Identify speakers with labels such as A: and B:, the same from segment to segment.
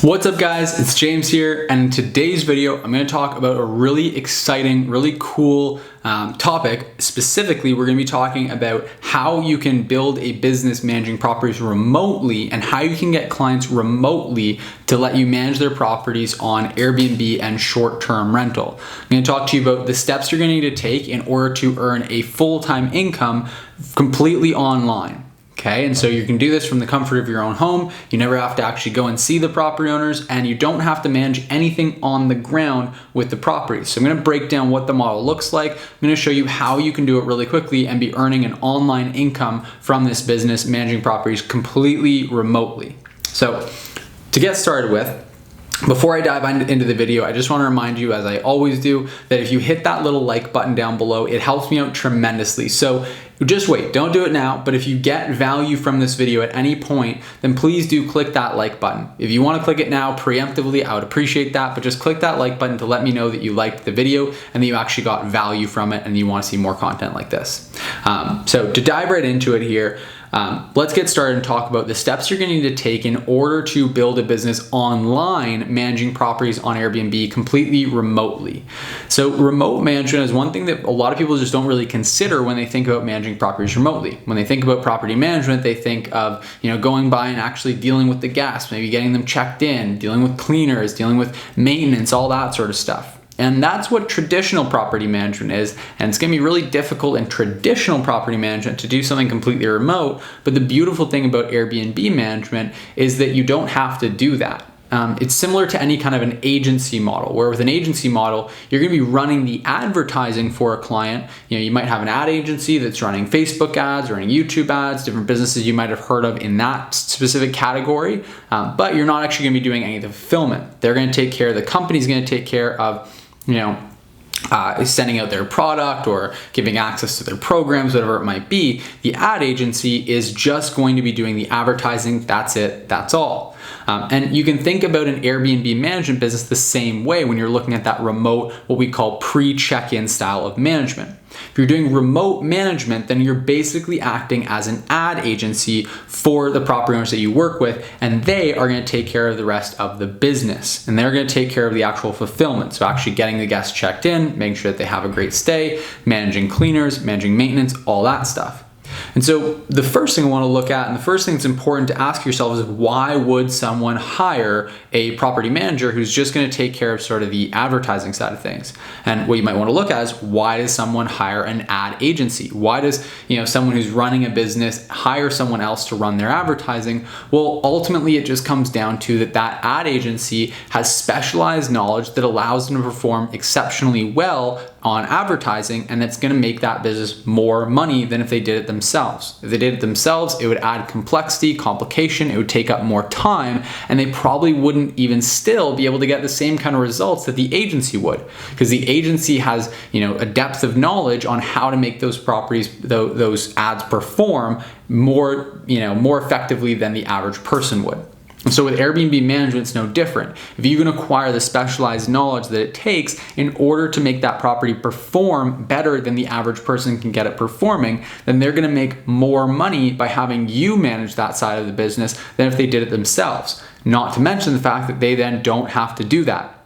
A: What's up guys, it's James here, and in today's video I'm going to talk about a really exciting, really cool topic. Specifically, we're going to be talking about how you can build a business managing properties remotely and how you can get clients remotely to let you manage their properties on Airbnb and short-term rental. I'm going to talk to you about the steps you're going to need to take in order to earn a full-time income completely online. Okay, and so you can do this from the comfort of your own home. You never have to actually go and see the property owners, and you don't have to manage anything on the ground with the properties. So I'm going to break down what the model looks like. I'm going to show you how you can do it really quickly and be earning an online income from this business managing properties completely remotely. So to get started with, before I dive into the video, I just want to remind you, as I always do, that if you hit that little like button down below, it helps me out tremendously. So just wait, don't do it now, but if you get value from this video at any point, then please do click that like button. If you want to click it now preemptively, I would appreciate that, but just click that like button to let me know that you liked the video and that you actually got value from it and you want to see more content like this. So to dive right into it here, let's get started and talk about the steps you're going to need to take in order to build a business online managing properties on Airbnb completely remotely. So remote management is one thing that a lot of people just don't really consider when they think about managing properties remotely. When they think about property management, they think of, going by and actually dealing with the guests, maybe getting them checked in, dealing with cleaners, dealing with maintenance, all that sort of stuff. And that's what traditional property management is, and it's going to be really difficult in traditional property management to do something completely remote, but the beautiful thing about Airbnb management is that you don't have to do that. It's similar to any kind of an agency model, where with an agency model, you're going to be running the advertising for a client. You might have an ad agency that's running Facebook ads, running YouTube ads, different businesses you might have heard of in that specific category, but you're not actually going to be doing any of the fulfillment. They're going to take care, the company's going to take care of sending out their product or giving access to their programs, whatever it might be. The ad agency is just going to be doing the advertising. That's it. That's all. And you can think about an Airbnb management business the same way when you're looking at that remote, what we call pre-check-in style of management. If you're doing remote management, then you're basically acting as an ad agency for the property owners that you work with, and they are going to take care of the rest of the business. And they're going to take care of the actual fulfillment. So actually getting the guests checked in, making sure that they have a great stay, managing cleaners, managing maintenance, all that stuff. And so the first thing I want to look at, and the first thing that's important to ask yourself, is why would someone hire a property manager who's just going to take care of sort of the advertising side of things? And what you might want to look at is, why does someone hire an ad agency? Why does someone who's running a business hire someone else to run their advertising? Well, ultimately it just comes down to that ad agency has specialized knowledge that allows them to perform exceptionally well on advertising, and that's going to make that business more money than if they did it themselves. If they did it themselves, it would add complexity, complication, it would take up more time, and they probably wouldn't even still be able to get the same kind of results that the agency would, because the agency has a depth of knowledge on how to make those properties, those ads perform more effectively than the average person would. And so with Airbnb management, it's no different. If you can acquire the specialized knowledge that it takes in order to make that property perform better than the average person can get it performing, then they're going to make more money by having you manage that side of the business than if they did it themselves. Not to mention the fact that they then don't have to do that.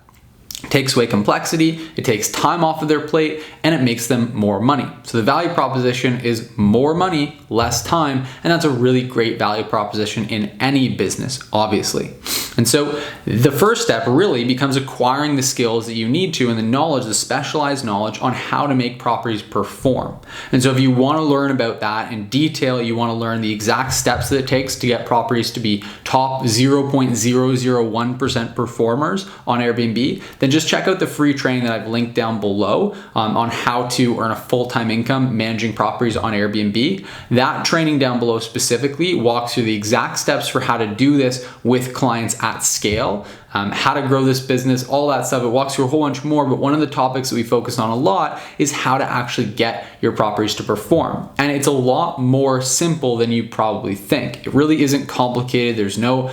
A: It takes away complexity, it takes time off of their plate, and it makes them more money. So the value proposition is more money, less time, and that's a really great value proposition in any business, obviously. And so the first step really becomes acquiring the skills that you need to, and the knowledge, the specialized knowledge on how to make properties perform. And so if you want to learn about that in detail, you want to learn the exact steps that it takes to get properties to be top 0.001% performers on Airbnb, then just check out the free training that I've linked down below on how to earn a full-time income managing properties on Airbnb. That training down below specifically walks through the exact steps for how to do this with clients at scale, how to grow this business, all that stuff. It walks through a whole bunch more, but one of the topics that we focus on a lot is how to actually get your properties to perform. And it's a lot more simple than you probably think. It really isn't complicated. There's no,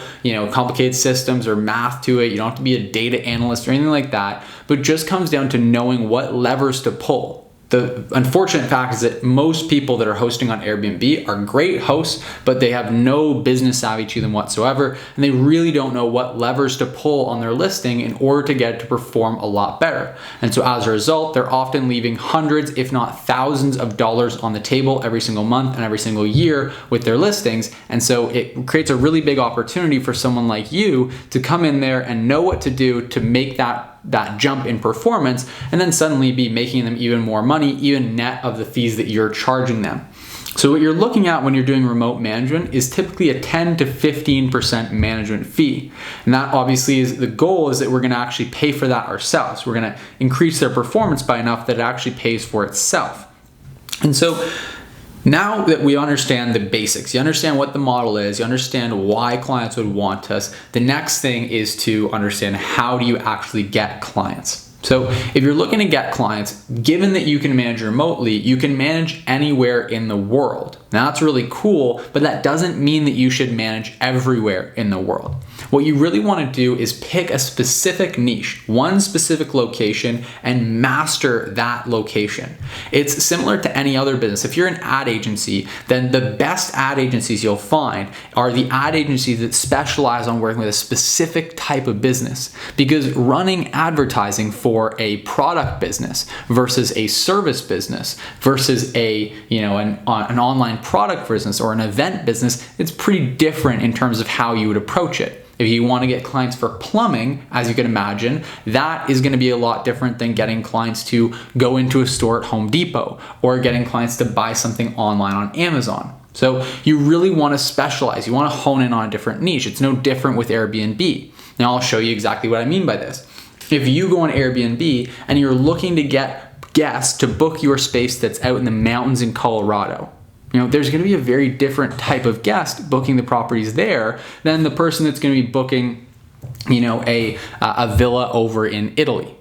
A: complicated systems or math to it. You don't have to be a data analyst or anything like that, but it just comes down to knowing what levers to pull the unfortunate fact is that most people that are hosting on Airbnb are great hosts, but they have no business savvy to them whatsoever, and they really don't know what levers to pull on their listing in order to get it to perform a lot better. And so as a result, they're often leaving hundreds, if not thousands of dollars on the table every single month and every single year with their listings. And so it creates a really big opportunity for someone like you to come in there and know what to do to make that jump in performance, and then suddenly be making them even more money, even net of the fees that you're charging them. So what you're looking at when you're doing remote management is typically a 10 to 15% management fee. And that obviously is the goal, is that we're gonna actually pay for that ourselves. We're gonna increase their performance by enough that it actually pays for itself. And so now that we understand the basics, you understand what the model is, you understand why clients would want us, the next thing is to understand how do you actually get clients. So if you're looking to get clients, given that you can manage remotely, you can manage anywhere in the world. Now that's really cool, but that doesn't mean that you should manage everywhere in the world. What you really want to do is pick a specific niche, one specific location, and master that location. It's similar to any other business. If you're an ad agency, then the best ad agencies you'll find are the ad agencies that specialize on working with a specific type of business, because running advertising for a product business versus a service business versus an online product business or an event business, it's pretty different in terms of how you would approach it. If you want to get clients for plumbing, as you can imagine, that is going to be a lot different than getting clients to go into a store at Home Depot or getting clients to buy something online on Amazon. So you really want to specialize. You want to hone in on a different niche. It's no different with Airbnb. Now I'll show you exactly what I mean by this. If you go on Airbnb and you're looking to get guests to book your space that's out in the mountains in Colorado, there's going to be a very different type of guest booking the properties there than the person that's going to be booking, a villa over in Italy.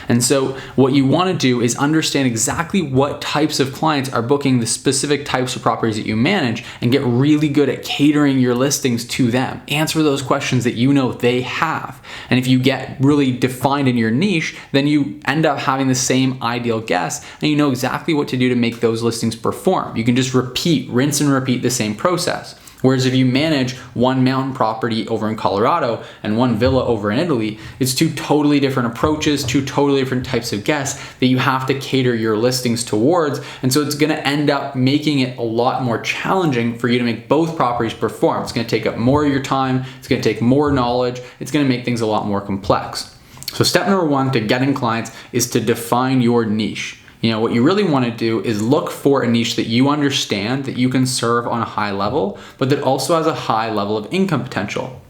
A: And so what you want to do is understand exactly what types of clients are booking the specific types of properties that you manage, and get really good at catering your listings to them. Answer those questions that they have. And if you get really defined in your niche, then you end up having the same ideal guest, and you know exactly what to do to make those listings perform. You can just rinse and repeat the same process. Whereas if you manage one mountain property over in Colorado and one villa over in Italy, it's two totally different approaches, two totally different types of guests that you have to cater your listings towards. And so it's going to end up making it a lot more challenging for you to make both properties perform. It's going to take up more of your time. It's going to take more knowledge. It's going to make things a lot more complex. So step number one to getting clients is to define your niche. What you really want to do is look for a niche that you understand, that you can serve on a high level, but that also has a high level of income potential.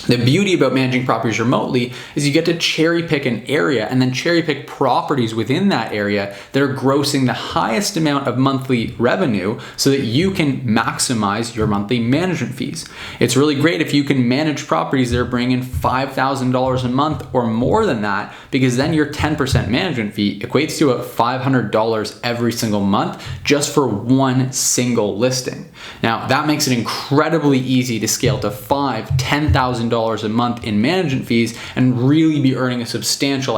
A: The beauty about managing properties remotely is you get to cherry pick an area and then cherry pick properties within that area that are grossing the highest amount of monthly revenue so that you can maximize your monthly management fees. It's really great if you can manage properties that are bringing $5,000 a month or more than that, because then your 10% management fee equates to about $500 every single month just for one single listing. Now that makes it incredibly easy to scale to $5,000, $10,000 a month in management fees and really be earning a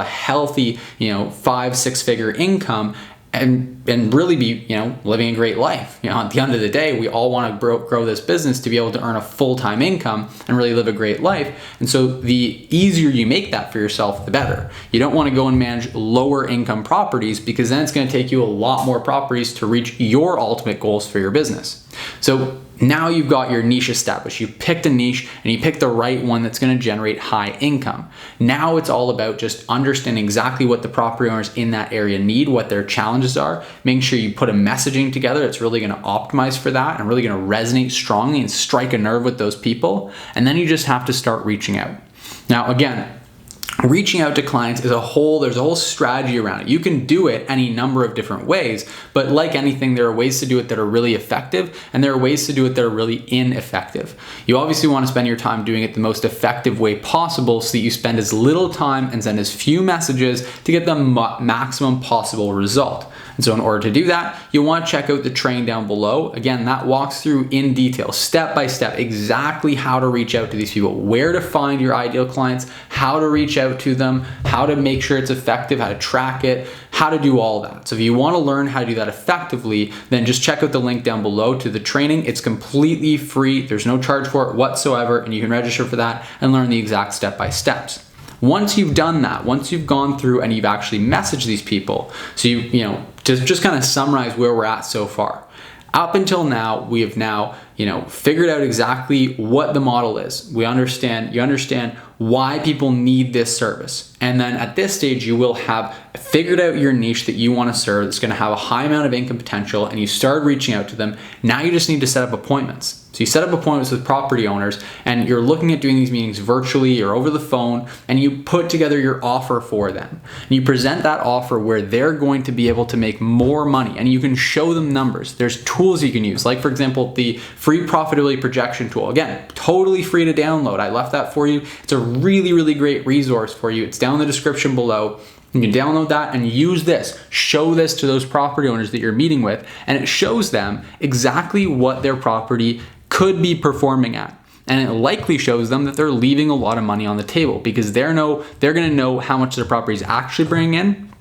A: healthy, 5-6 figure income and really be, living a great life. At the end of the day, we all want to grow this business to be able to earn a full-time income and really live a great life. And so the easier you make that for yourself, the better. You don't want to go and manage lower income properties, because then it's going to take you a lot more properties to reach your ultimate goals for your business. So now you've got your niche established. You picked a niche and you picked the right one that's going to generate high income. Now it's all about just understanding exactly what the property owners in that area need, what their challenges are, making sure you put a messaging together that's really going to optimize for that and really going to resonate strongly and strike a nerve with those people. And then you just have to start reaching out. Now, again, reaching out to clients there's a whole strategy around it. You can do it any number of different ways, but like anything, there are ways to do it that are really effective, and there are ways to do it that are really ineffective. You obviously want to spend your time doing it the most effective way possible so that you spend as little time and send as few messages to get the maximum possible result. And so in order to do that, you'll want to check out the training down below. Again, that walks through in detail, step by step, exactly how to reach out to these people, where to find your ideal clients, how to reach out to them, how to make sure it's effective, how to track it, how how to do all that. So if you want to learn how to do that effectively, then just check out the link down below to the training. It's completely free. There's no charge for it whatsoever, and you can register for that and learn the exact step-by-steps. Once you've done that, once you've gone through and you've actually messaged these people, so you know, just kind of summarize where we're at so far. Up until now, we have now, figured out exactly what the model is. You understand why people need this service. And then at this stage, you will have figured out your niche that you want to serve that's going to have a high amount of income potential, and you start reaching out to them. Now you just need to set up appointments. So you set up appointments with property owners, and you're looking at doing these meetings virtually or over the phone, and you put together your offer for them. And you present that offer where they're going to be able to make more money, and you can show them numbers. There's tools you can use, like for example, the free profitability projection tool. Again, totally free to download. I left that for you. It's a really, really great resource for you. It's down in the description below. You can download that and use this, show this to those property owners that you're meeting with, and it shows them exactly what their property could be performing at. And it likely shows them that they're leaving a lot of money on the table, because they're going to know how much their property is actually bringing in.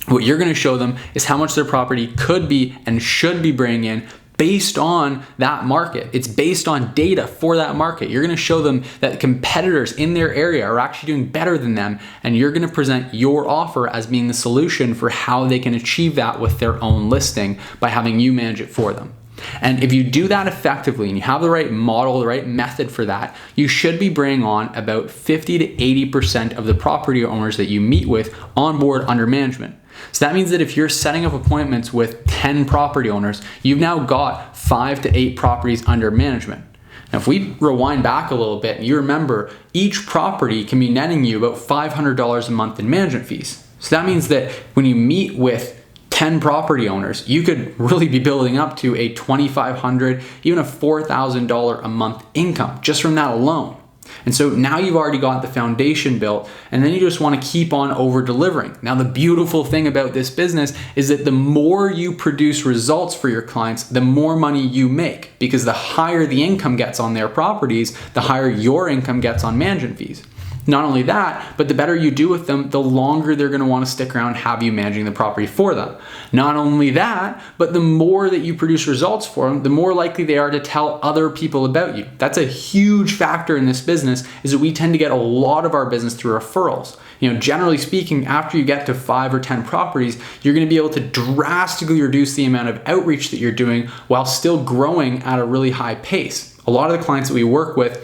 A: What you're going to show them is how much their property could be and should be bringing in based on that market. It's based on data for that market. You're going to show them that competitors in their area are actually doing better than them, and you're going to present your offer as being the solution for how they can achieve that with their own listing by having you manage it for them. And if you do that effectively and you have the right model, the right method for that, you should be bringing on about 50 to 80% of the property owners that you meet with on board under management. So that means that if you're setting up appointments with 10 property owners, you've now got 5 to 8 properties under management. Now, if we rewind back a little bit, and you remember each property can be netting you about $500 a month in management fees. So that means that when you meet with 10 property owners, you could really be building up to a $2,500, even a $4,000 a month income just from that alone. And so now you've already got the foundation built, and then you just want to keep on over delivering. Now, the beautiful thing about this business is that the more you produce results for your clients, the more money you make, because the higher the income gets on their properties, the higher your income gets on management fees. Not only that, but the better you do with them, the longer they're going to want to stick around and have you managing the property for them. Not only that, but the more that you produce results for them, the more likely they are to tell other people about you. That's a huge factor in this business, is that we tend to get a lot of our business through referrals. Generally speaking, after you get to 5 or 10 properties, you're going to be able to drastically reduce the amount of outreach that you're doing while still growing at a really high pace. A lot of the clients that we work with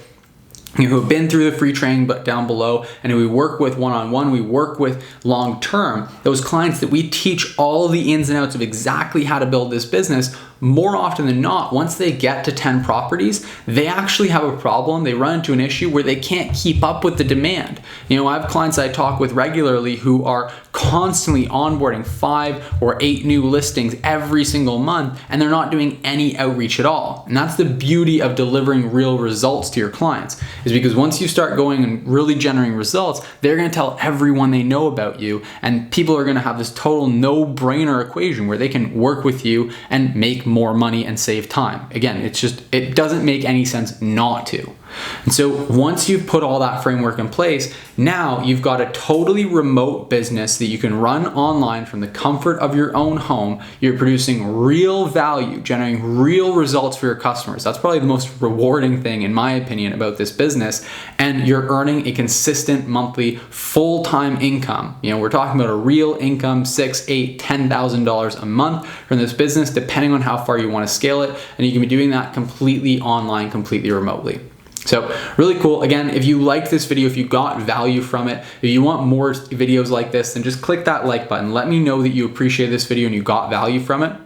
A: who have been through the free training but down below, and who we work with one-on-one, we work with long-term, those clients that we teach all of the ins and outs of exactly how to build this business, more often than not, once they get to 10 properties, they actually have a problem. They run into an issue where they can't keep up with the demand. I have clients I talk with regularly who are constantly onboarding 5 or 8 new listings every single month, and they're not doing any outreach at all. And that's the beauty of delivering real results to your clients, is because once you start going and really generating results, they're going to tell everyone they know about you, and people are going to have this total no-brainer equation where they can work with you and make more money and save time. Again, it doesn't make any sense not to. And so once you've put all that framework in place, now you've got a totally remote business that you can run online from the comfort of your own home. You're producing real value, generating real results for your customers. That's probably the most rewarding thing, in my opinion, about this business. And you're earning a consistent monthly full-time income. We're talking about a real income, $6,000, $8,000, $10,000 a month from this business, depending on how far you want to scale it. And you can be doing that completely online, completely remotely. So really cool. Again, if you liked this video, if you got value from it, if you want more videos like this, then just click that like button. Let me know that you appreciate this video and you got value from it.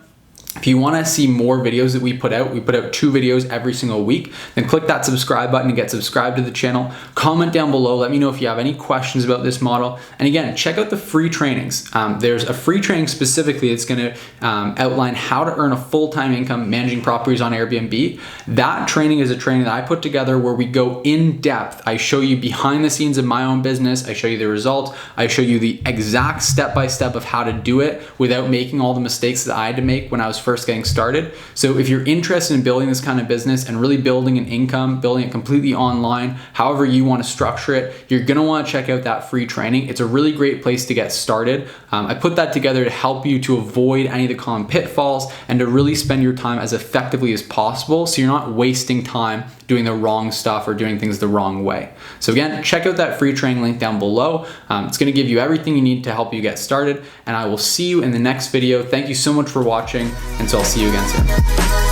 A: If you want to see more videos that we put out 2 videos every single week, then click that subscribe button and get subscribed to the channel. Comment down below. Let me know if you have any questions about this model. And again, check out the free trainings. There's a free training specifically that's going to outline how to earn a full-time income managing properties on Airbnb. That training is a training that I put together where we go in depth. I show you behind the scenes of my own business. I show you the results. I show you the exact step-by-step of how to do it without making all the mistakes that I had to make when I was first first getting started. So if you're interested in building this kind of business and really building an income, building it completely online, however you want to structure it, you're going to want to check out that free training. It's a really great place to get started. I put that together to help you to avoid any of the common pitfalls and to really spend your time as effectively as possible so you're not wasting time doing the wrong stuff or doing things the wrong way. So again, check out that free training link down below. It's going to give you everything you need to help you get started, and I will see you in the next video. Thank you so much for watching, and so I'll see you again soon.